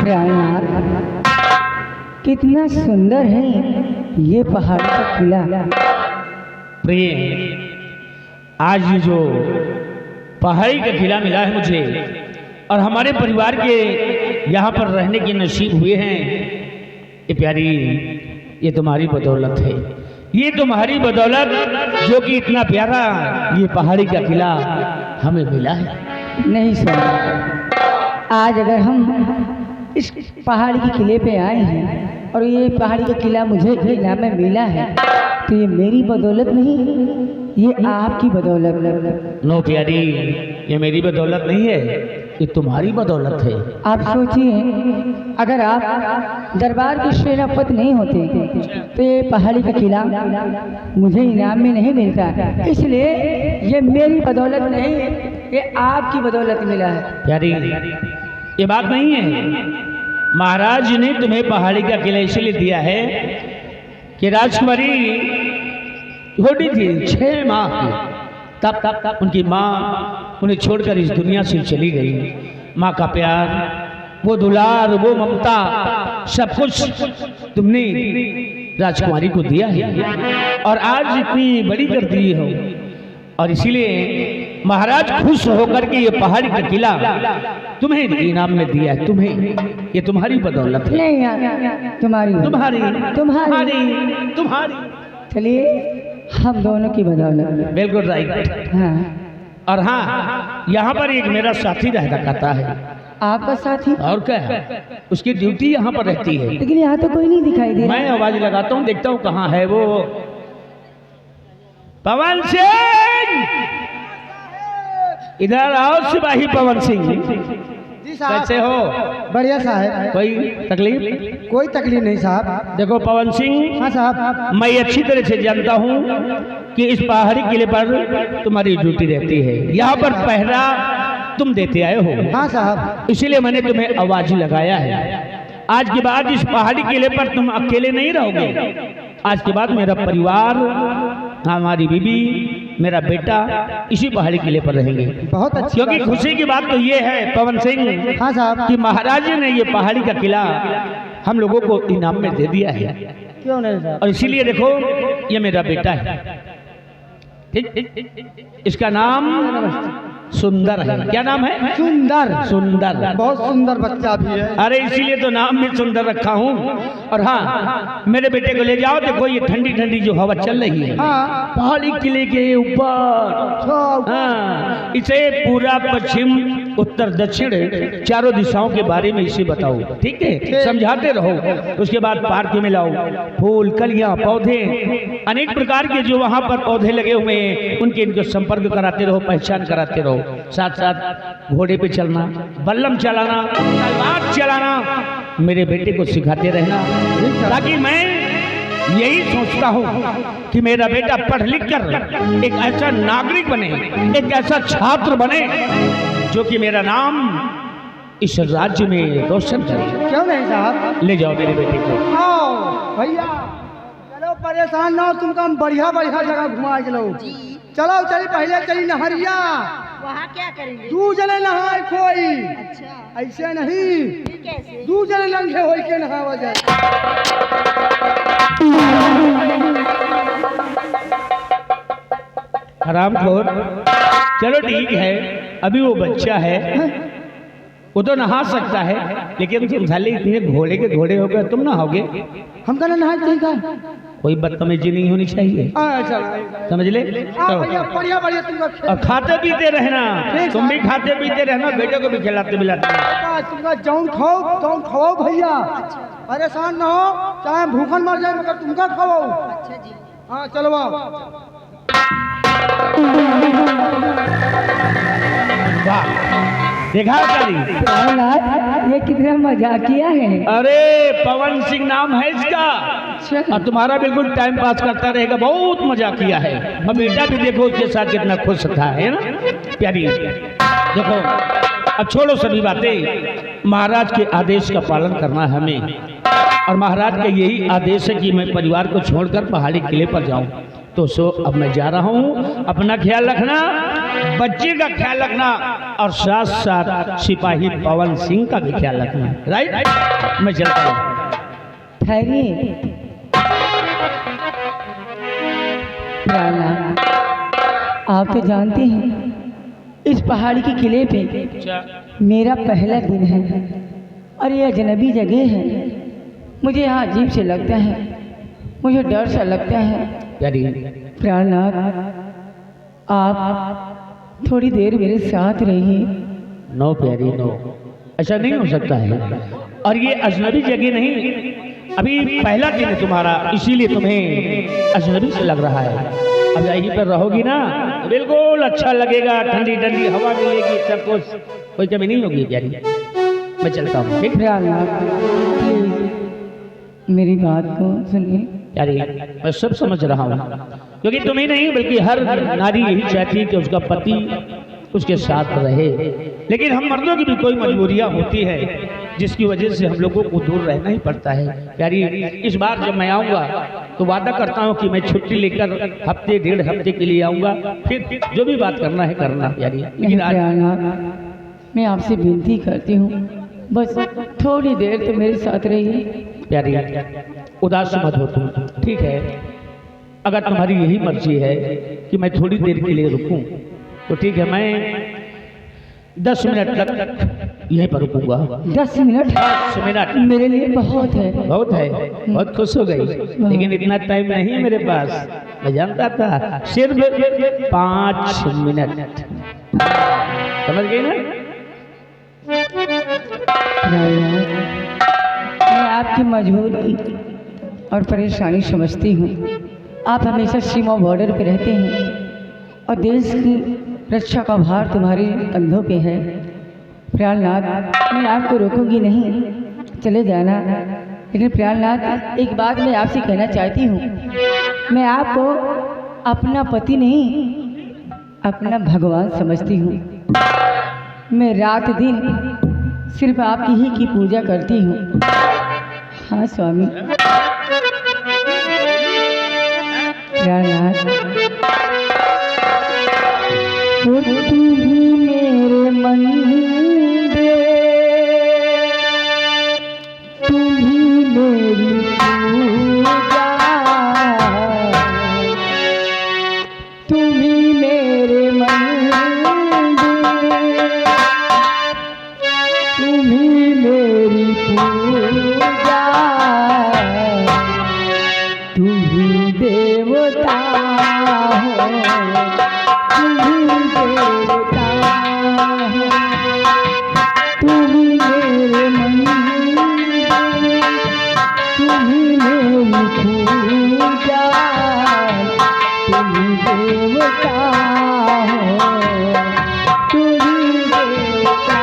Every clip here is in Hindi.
यार कितना सुंदर है ये पहाड़ का किला। प्रिय, आज ये जो पहाड़ी का किला मिला है मुझे और हमारे परिवार के यहाँ पर रहने के नसीब हुए हैं, ये प्यारी, ये तुम्हारी बदौलत है। ये तुम्हारी बदौलत जो कि इतना प्यारा ये पहाड़ी का किला हमें मिला है। नहीं सर, आज अगर हम इस पहाड़ी के किले पे आए हैं और ये पहाड़ी का किला मुझे इनाम में मिला है तो ये मेरी बदौलत नहीं, ये आपकी बदौलत। नो प्यारी, ये मेरी बदौलत नहीं है, ये तुम्हारी बदौलत है। आप सोचिए, अगर आप दरबार के सेनापति नहीं होते तो ये पहाड़ी का किला मुझे इनाम में नहीं मिलता। इसलिए ये मेरी बदौलत नहीं, ये आपकी बदौलत मिला है। प्यारी, ये बात नहीं है। महाराज ने तुम्हें पहाड़ी का किला इसलिए दिया है कि राजकुमारी छोटी थी 6 माह की, तब उनकी माँ उन्हें छोड़कर इस दुनिया से चली गई। माँ का प्यार, वो दुलार, वो ममता, सब कुछ तुमने राजकुमारी को दिया है और आज इतनी बड़ी कर दी हो। और इसीलिए महाराज खुश होकर के ये पहाड़ी का किला तुम्हें इनाम में दिया है। तुम्हें, ये तुम्हारी बदौलत है। नहीं यार, तुम्हारी तुम्हारी तुम्हारी तुम्हारी चलिए, हम दोनों की बदौलत। बिल्कुल राइट। हाँ, और हाँ, यहाँ पर एक मेरा साथी रहता करता है। आपका साथी? और क्या है, उसकी ड्यूटी यहाँ पर रहती है। लेकिन यहाँ तो कोई नहीं दिखाई दे रहा। मैं आवाज लगाता हूँ, देखता हूँ कहाँ है वो। पवन सिंह, इधर आओ। सिपाही पवन सिंह जी साहब। कैसे हो? बढ़िया साहब। कोई तकलीफ? कोई तकलीफ नहीं साहब। देखो पवन सिंह, हाँ साहब। मैं अच्छी तरह से जानता हूँ कि इस पहाड़ी किले पर तुम्हारी ड्यूटी रहती है। यहाँ पर पहरा तुम देते आए हो। हाँ साहब। इसीलिए मैंने तुम्हें आवाज लगाया है। आज के बाद इस पहाड़ी किले पर तुम अकेले नहीं रहोगे। आज के बाद मेरा परिवार, हमारी बीबी, मेरा बेटा इसी पहाड़ी किले पर रहेंगे। बहुत अच्छी क्योंकि बात। खुशी की बात तो ये है पवन सिंह, हाँ साहब। कि महाराज जी ने ये पहाड़ी का किला हम लोगों को इनाम में दे दिया है। क्यों नहीं साहब? और इसीलिए देखो, ये मेरा बेटा है, ठीक? इसका नाम सुंदर है। क्या नाम है? सुंदर। सुंदर। बहुत सुंदर बच्चा भी है। अरे इसीलिए तो नाम भी सुंदर रखा हूँ। और हाँ, मेरे बेटे को ले जाओ, देखो ये ठंडी ठंडी जो हवा चल रही है हाँ। पहाड़ी किले के ऊपर। हाँ, इसे पूरा पश्चिम, उत्तर, दक्षिण चारों दिशाओं के बारे में इसे बताओ, ठीक है? समझाते रहो। उसके बाद पार्क में लाओ, फूल, कलियां, पौधे, अनेक प्रकार के जो वहाँ पर पौधे लगे हुए हैं उनके इनको संपर्क कराते रहो, पहचान कराते रहो। साथ साथ घोड़े पे चलना, बल्लम चलाना, तलवार चलाना मेरे बेटे को सिखाते रहना, ताकि मैं यही सोचता हूँ कि मेरा बेटा पढ़ लिख कर एक ऐसा नागरिक बने, एक ऐसा छात्र बने जो कि मेरा नाम इस राज्य में रोशन करे। क्यों नहीं साहब? ले जाओ मेरे बेटे को। आओ भैया, चलो परेशान ना हो, तुमको हम बढ़िया बढ़िया जगह घुमा के लो। चलो चली, पहले चली नहरिया। वहाँ क्या करेंगे? 2 जने नहाए कोई। अच्छा, ऐसे नहीं, फिर कैसे? 2 जने नंगे हो के नहावा जाए। हरामखोर, चलो ठीक है, अभी वो बच्चा है, वो तो नहा सकता है, लेकिन तुम साले इतने घोड़े के घोड़े हो गए, तुम नहाओगे? हम कहना नहा ठीक है। कोई बदतमीजी नहीं होनी चाहिए, अच्छा समझ ले? भैया, बढ़िया बढ़िया तुमका और खाते पीते रहना, तुम भी खाते पीते रहना, बेटे को भी खिलाते पिलाते रहना। तुमका जौन खाओ भैया। परेशान ना हो, चाहे भूखन मर जाए मगर तुमका खाओ। अच्छा जी। हाँ चलो आओ। वाह, देखा करी? ये कितना मजाकिया है। अरे पवन सिंह नाम है इसका, और तुम्हारा बिल्कुल टाइम पास करता रहेगा। बहुत मजा किया है। और बेटा भी देखो उसके साथ कितना खुश था, है ना प्यारी? देखो, अब छोड़ो सभी बातें, महाराज के आदेश का पालन करना है हमें, और महाराज का यही आदेश है कि मैं परिवार को छोड़कर पहाड़ी किले पर जाऊं। तो अब मैं जा रहा हूं, अपना ख्याल रखना। बच्चे का ख्याल रखना और साथ साथ सिपाही पवन सिंह का भी ख्याल रखना। राइट, मैं चलता हूँ। ठहरिए प्राणनाथ, आप तो जानते हैं इस पहाड़ी के किले पे मेरा पहला दिन है और ये अजनबी जगह है। मुझे यहाँ अजीब से लगता है, मुझे डर सा लगता है। प्यारी, प्राणनाथ, आप थोड़ी देर मेरे साथ रहिए। नो प्यारी नो, ऐसा नहीं हो सकता है। और ये अजनबी जगह नहीं, अभी पहला दिन है तुम्हारा, इसीलिए तुम्हें अजनबी से लग रहा है। अब यहीं पर रहोगी ना, बिल्कुल अच्छा लगेगा, ठंडी ठंडी हवा मिलेगी, सब कुछ, कोई कमी नहीं होगी प्यारी। मैं चलता हूँ, ठीक। प्राणनाथ प्लीज मेरी बात को सुनिए। प्यारी, मैं सब समझ रहा हूँ, क्योंकि तुम्हें नहीं बल्कि हर नारी यही चाहती है कि उसका पति उसके साथ रहे। लेकिन हम मर्दों की भी कोई मजबूरियाँ होती है जिसकी वजह से हम लोगों को दूर रहना ही पड़ता है। प्यारी, इस बार जब मैं आऊँगा तो वादा करता हूँ कि मैं छुट्टी लेकर हफ्ते 1.5 हफ्ते के लिए आऊँगा, फिर जो भी बात करना है करना प्यारी। लेकिन आज प्राणनाथ, मैं आपसे विनती करती हूँ, बस थोड़ी देर तो मेरे साथ रहिए। प्यारी, उदास मत हो तुम, ठीक है। अगर तुम्हारी यही मर्जी है कि मैं थोड़ी देर के लिए रुकूं तो ठीक है, मैं 10 मिनट तक यहीं पर रुकूंगा। 10 मिनट? 10 मिनट मेरे लिए बहुत है। बहुत है, बहुत खुश हो गई, लेकिन इतना टाइम नहीं है मेरे पास। मैं जानता था, सिर्फ 5 मिनट, समझ गई ना? मैं आपकी मजबूरी और परेशानी समझती हूँ। आप हमेशा सीमा बॉर्डर पे रहते हैं और देश की रक्षा का भार तुम्हारे कंधों पे है। प्राणनाथ, मैं आपको रोकूंगी नहीं, चले जाना। लेकिन प्राणनाथ, एक बात मैं आपसे कहना चाहती हूँ, मैं आपको अपना पति नहीं, अपना भगवान समझती हूँ। मैं रात दिन सिर्फ आपकी ही की पूजा करती हूँ। हाँ स्वामी। प्राणनाथ, वो तू ही मेरे मंदिर, तू ही मेरी पूजा, तू ही मेरे मंदिर, तू ही मेरी पूजा, तू ही देवता हो, देवता है, तुम मेरे मंदिर, तुम मेरी पूजा, तुम देवता हो, तुम देवता।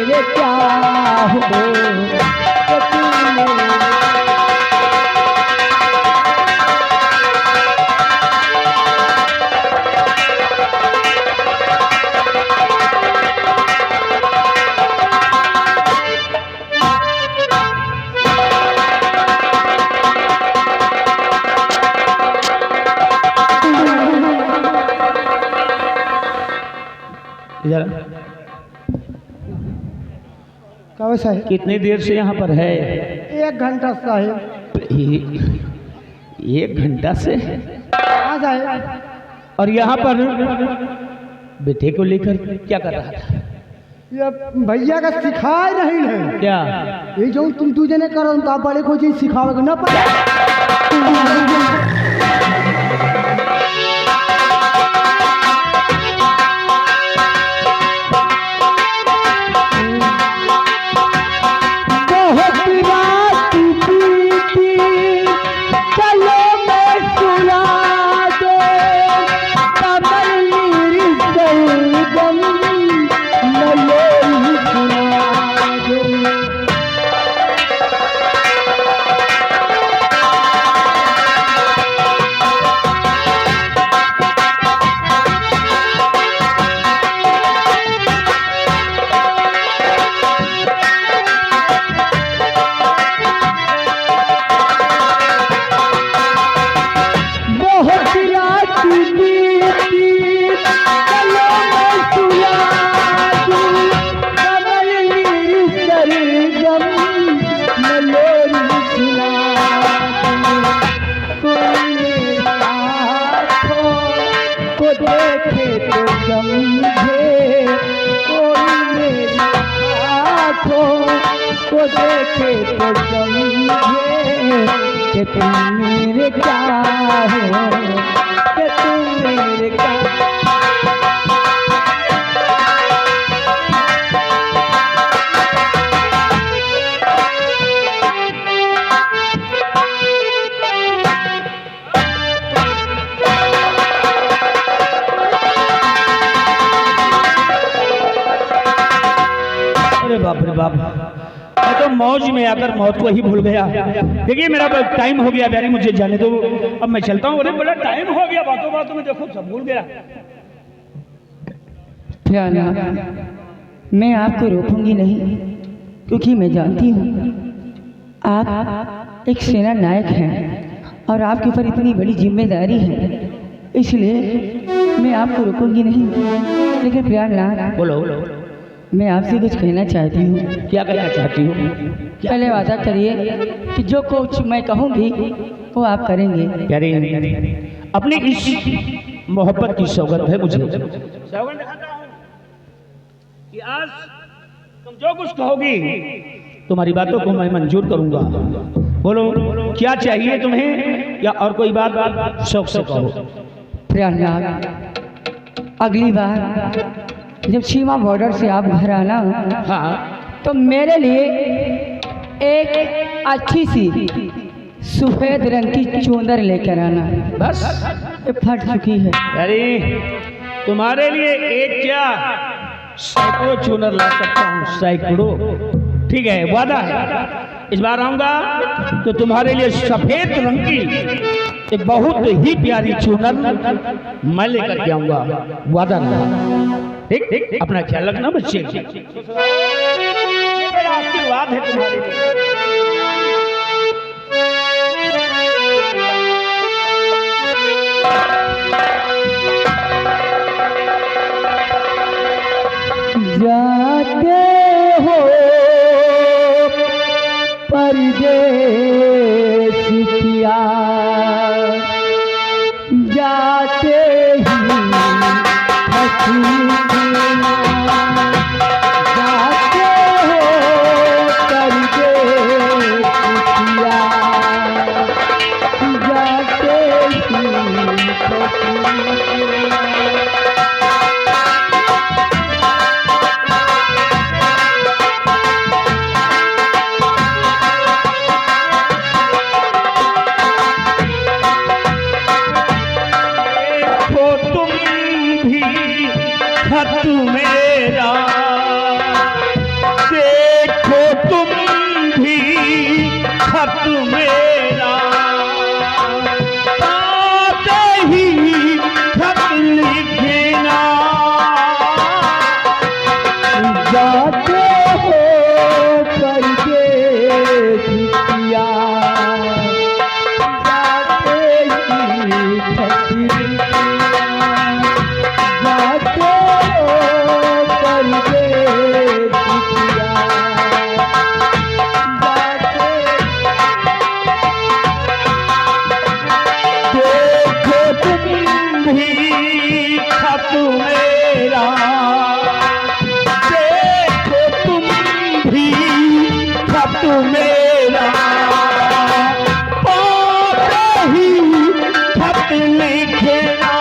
मेरे क्या हो कि तुम मेरे इधर कहो साहेब, कितनी देर से यहाँ पर है? 1 घंटा साहेब। 1 घंटा से? हाँ साहेब। और यहाँ पर बेटे को लेकर क्या कर रहा था? ये भैया का सिखाए नहीं है क्या? ये जो तुम तुझे ने करो तो आप बड़े को चीज सिखाओगे ना पड़े। को देखे तो समझे कि तुम मेरे क्या हो, कि तुम मेरे क्या। अरे बाप रे बाप, मैं तो मौज में आकर मौत को ही भूल गया। देखिए मेरा टाइम हो गया प्यारी, मुझे जाने दो, अब मैं चलता हूँ। अरे बड़ा टाइम हो गया, बातों बातों में देखो सब भूल गया। प्यारा, मैं आपको रोकूंगी नहीं, क्योंकि मैं जानती हूँ आप एक सेना नायक हैं और आपके ऊपर इतनी बड़ी जिम्मेदारी है, इसलिए मैं आपको रोकूंगी नहीं। लेकिन प्यारा, बोलो, मैं आपसे कुछ कहना चाहती हूँ। क्या कहना चाहती हो? पहले वादा करिए कि जो कुछ मैं कहूँगी वो आप करेंगे। प्यारी, अपनी इस मोहब्बत की सौगंध है मुझे। सौगंध खाता हूँ कि आज तुम जो कुछ कहोगी तुम्हारी बातों को मैं मंजूर करूंगा। बोलो क्या चाहिए तुम्हें, या और कोई बात शौक से कहो। प्रयागराज, अगली बार जब सीमा बॉर्डर से आप घर आना, हाँ, तो मेरे लिए एक अच्छी सी सफेद रंग की चूंदर लेकर आना। बस ये फट चुकी है। अरे तुम्हारे लिए एक क्या सैकड़ों चूनर ला सकता हूँ, सैकड़ों। ठीक है, वादा है। इस बार आऊंगा तो तुम्हारे लिए सफेद रंग की एक बहुत ही प्यारी चूनर मैं लेकर के आऊंगा, वादा रहा। ठीक ठीक, अपना ख्याल रखना बच्चे। ये मेरा आशीर्वाद है तुम्हारे लिए। जाते हो परदेस किया, जाते ही हंसी, जाते हो परदेस खत मेरा, पाते ही खत लिखना।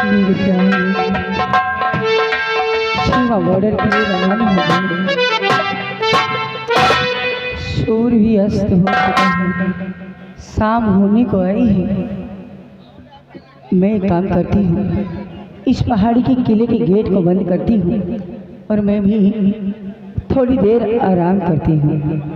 मेरे प्यारे सीमा बॉर्डर के लिए रवाना हो गए। सूर्य भी अस्त हो चुका है, शाम होने को आई है। मैं एक काम करती हूँ, इस पहाड़ी के किले के गेट को बंद करती हूँ और मैं भी थोड़ी देर आराम करती हूँ।